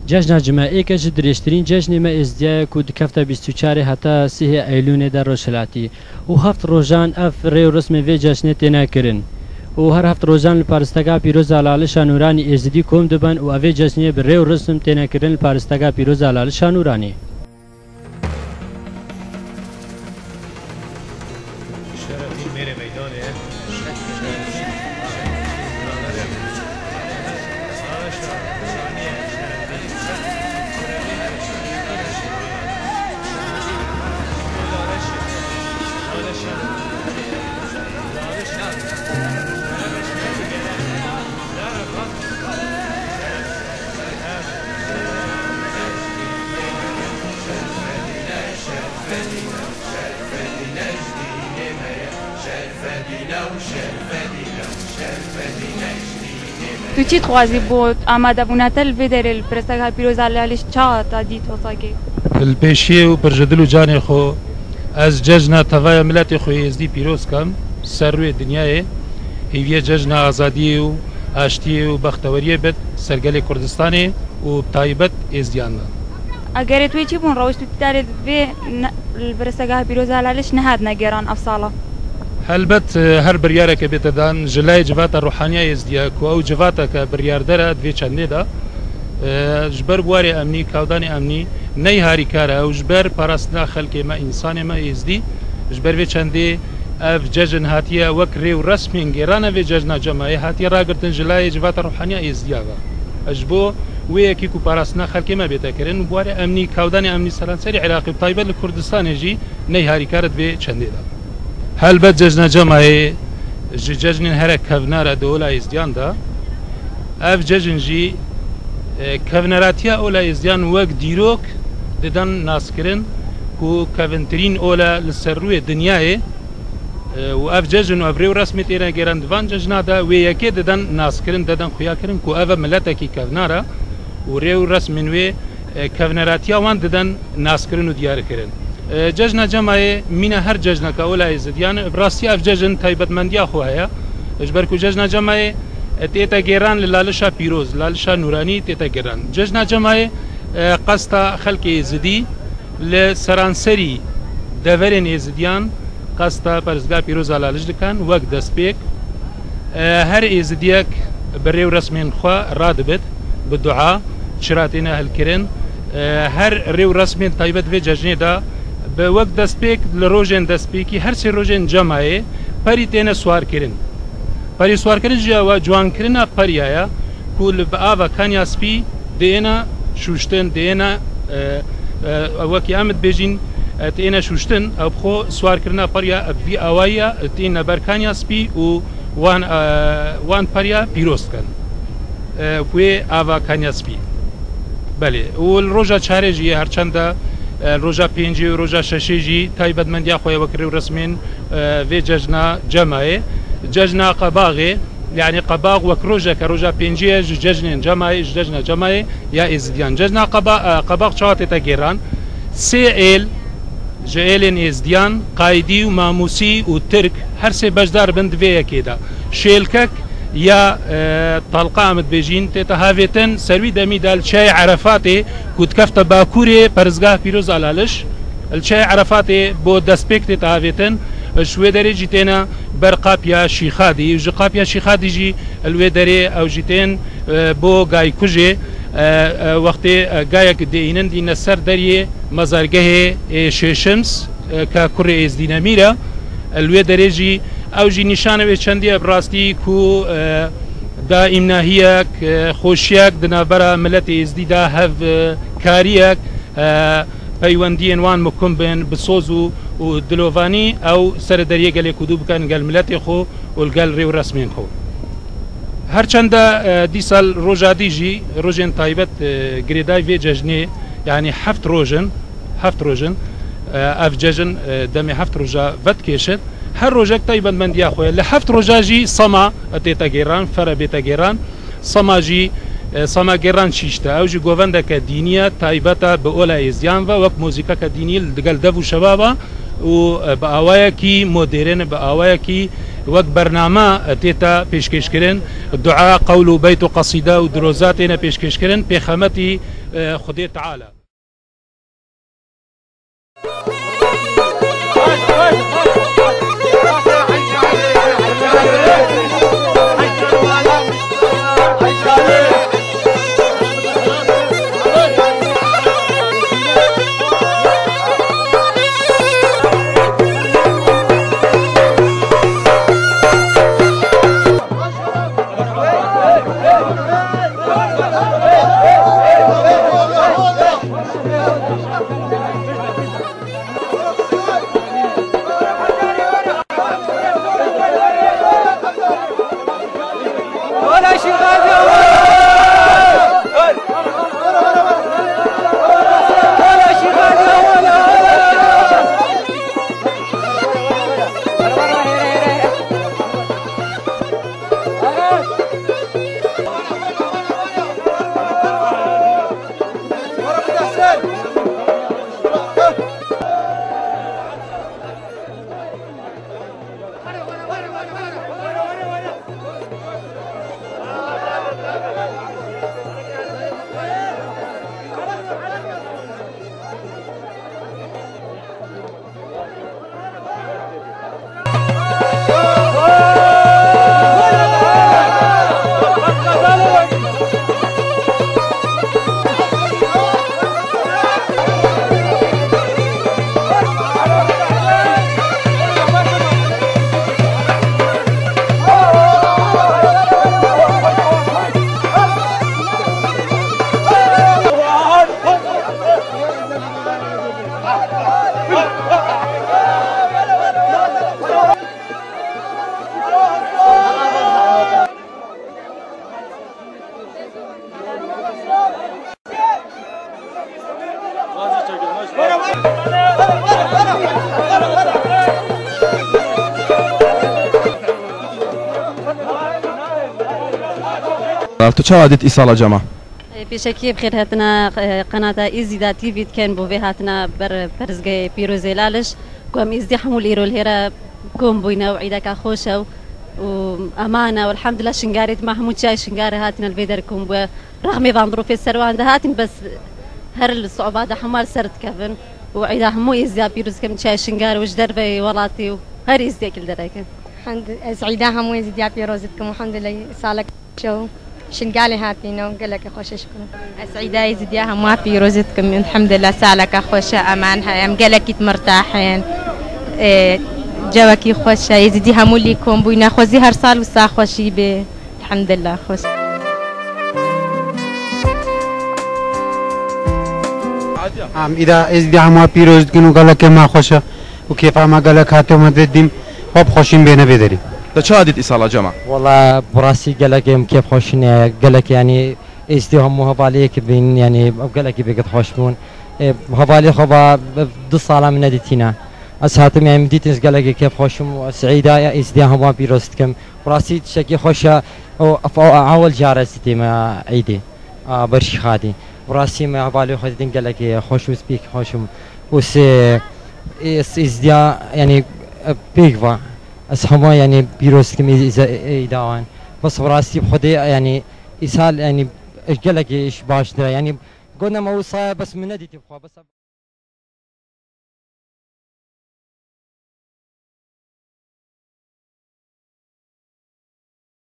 جشن جمعه که درشترین جشن ما ازدیا کود کفته 24 حتی 3 ایلون در روشلاتی و هفت روزان اف ری رسم وی جشن تنا کرن و هر هفت روزان پارستگاه پیروز علال شانورانی ازدی کوم دبن و اوی جشن بر ری رسم تنا کرن پارستگاه پیروز علال شانورانی تو چی خوازی بود آماده بونتل بدر الپرستگاه پیروز علیش چه تا دیت وصاگی البیشی و پرجدلو جان خو از جشن توای ملت خو ازدی پیروز کم سر روی دنیای هیوی جشن آزادی و آشتی و بختوری بد سرگل کردستانی و تایبت ازدیان اگر توی چی بون روش تو تارد به الپرستگاه پیروز علیش نهاد نگران افصاله هلبت هر بریاره که بتدان جلای جوات روحانیه ازدیا کو او جواتا که بریار داره دوی چنده دا جبر بواری امنی کودان امنی نی هاری کاره او جبر پرستنا خلق ما انسان ما ازدی جبر وی چنده اف ججن هاتیه وکری و رسمین گیرانه وی ججنا جمعه هاتیه را گرتن جلای جوات روحانیه ازدیا و اجبو وی کی کو پرستنا خلق ما بیتا کرن بواری امنی کودان امنی سرانسری عراقی طایبه لکردستان جی نی هاری کاره دوی چنده دا هلبت جشن جمعه جشن هر کفنار دولا ازدیان دا اف جشن جی کفناراتیا اولا ازدیان وق دیروک ددن ناس کرن کو کفنترین اولا لسروی دنیای و اف جشن و افریو رسمت ایران گران دوان جشن دا و یکی ددن ناس کرن ددن خویا کرن کو اف ملتا کی کفنارا و ریو رسمن و کفناراتیا وان ددن ناس کرن و دیار کرن جشن جمعه من هر جشن كأولا يزديان براسي اف جشن تايبت منديا خوها اجبركو جشن جمعه تيتا جيران للالشا بيروز لالشا نوراني تيتا جيران جشن جمعه قصتا خلق يزدي لسرانسري دفرين يزديان قصتا برزقا بيروز لالش دكان وقت دسبيك هر يزديك بريو رسمين خوا رادبت بالدعاء شراتنا هالكرن هر ريو رسمين تايبت في جشن دا بوقت دسپیک لروجن دسپیکی هر سی روجن جمعه پری تینه سوار کرن پری سوار کرن جوا جوان کرنا پری آیا کول بآوا کانیا سپی دینا شوشتن دینا وکی آمد بیجین تینه شوشتن او بخو سوار کرنا پریا بی آوایا تینه برکانیا سپی و وان پریا پیروست کن وی آوا کانیا سپی بله و روجا چاره جی هرچنده روجا پینجی و روجا ششیجی تایبت من دیا خواه وکری رسمین وی ججنا جمعه ججنا قباغه يعني قباغ وكروجا كروجا بينجي ججن جمعه ججنا جمعه يا ازديان ججنا قباغ شاطئ تاجيران سي جيلن ازديان قايدي وماموسي وترك هر سي بجدار بند فيا كده شيلكك يا طلقة عمد بيجين تتهافتن سروي دمي دال شاي عرفاتي كنت كفت باكوري برزقاه بيروز علالش الشاي عرفاتي بو دسبيك تتهافتن شوي داري جيتنا برقابيا شيخادي وجقابيا شيخادي جي الويداري او جيتين بو غاي كوجي وقتي غايك دينن دي نسر داري مزارگه شيشمس كاكوري از ديناميرا الويداري جي او جي نشانه به چندی براستی کو دا امناهیک خوشیک دنابرا ملت ازدی دا هف کاریک پیوندی انوان مکم بین بسوزو و دلووانی او سر دریه گلی کدو بکن گل ملت خو و گل ریو رسمین خو هرچند دی سال روجا دیجی روجن تایبت گریدای وی ججنی يعني حفت روجن اف ججن دمي حفت روجا ود كيشت هر روجك تايبا من دي اخويا لحفت روجا جي صما اتيتا جيران فرا بيتا جيران صما جي صما جيران شيشتا او جي غوفندا كدينيا تايبتا باولا ازيان وك موزيكا كديني دقل دفو شبابا و باوايا كي مودرن باوايا كي وەک بەرنامە تێتە پێشکەشکردن دوعا قەول و بەیت و قەسیدە و درۆزات تێنە پێشکەشکردن پێخەمەتی خودێ تعالە. تو چه عادت ایسال جمع؟ پیشکی بخیر هاتنا قناة ایزیدا تیوی کن بوی هاتنا بر پرزگای پیروزی لالش کوم ایزدی حمول ایرول هرا کوم بوینا و عیدک خوشه و امانه والحمد لله شنقاريت محمود شاي شنقاري هاتنا الفيدر كوم بو رغم يضان ظروف السروان ده هاتن بس هر الصعوبات حمال سرت كفن وعيدا همو يزيا بيروز كم شاي شنقاري وش دربي ولاتي وهر يزيا كل درايك الحمد سعيدة همو يزيا بيروزتكم والحمد لله سالك شو شنقالي هاتينا وقال لك خوش شكرا. سعيدة يزيا همو بيروزتكم الحمد لله سالك خوش امانها ام قال لك مرتاحين جواكي خوش يزيدي همو ليكم بوينا خوزي هر سال وسا خوشي به الحمد لله خوش. إذا يزيدي همو بيروزتكم وقال لك ما خوشه وكيف ما قال لك هاتوا مددين خب خوشين بينا بدري. ده چه عادت إيصال جمع؟ والله براسي قالك كيف خوشني قالك يعني ازدهم هباليك بين يعني قالك بيقد خوشمون هبالي خبا دو صالة من نديتنا أسهاتم يعني مديتنس قالك كيف خوشم وسعيدة ازدهم بيروستكم براسي شكي خوشة أو أول جارستي ما عيدي برشي خادي براسي ما هبالي خدين قالك خوش وسبيك خوشم وس ازديا يعني بيكفا أصحابه يعني بيروستكم إيداوان بس براسي بخدي يعني إسهال يعني قالك إيش باش ده يعني قلنا ما وصايا بس من نديتي بخوا بس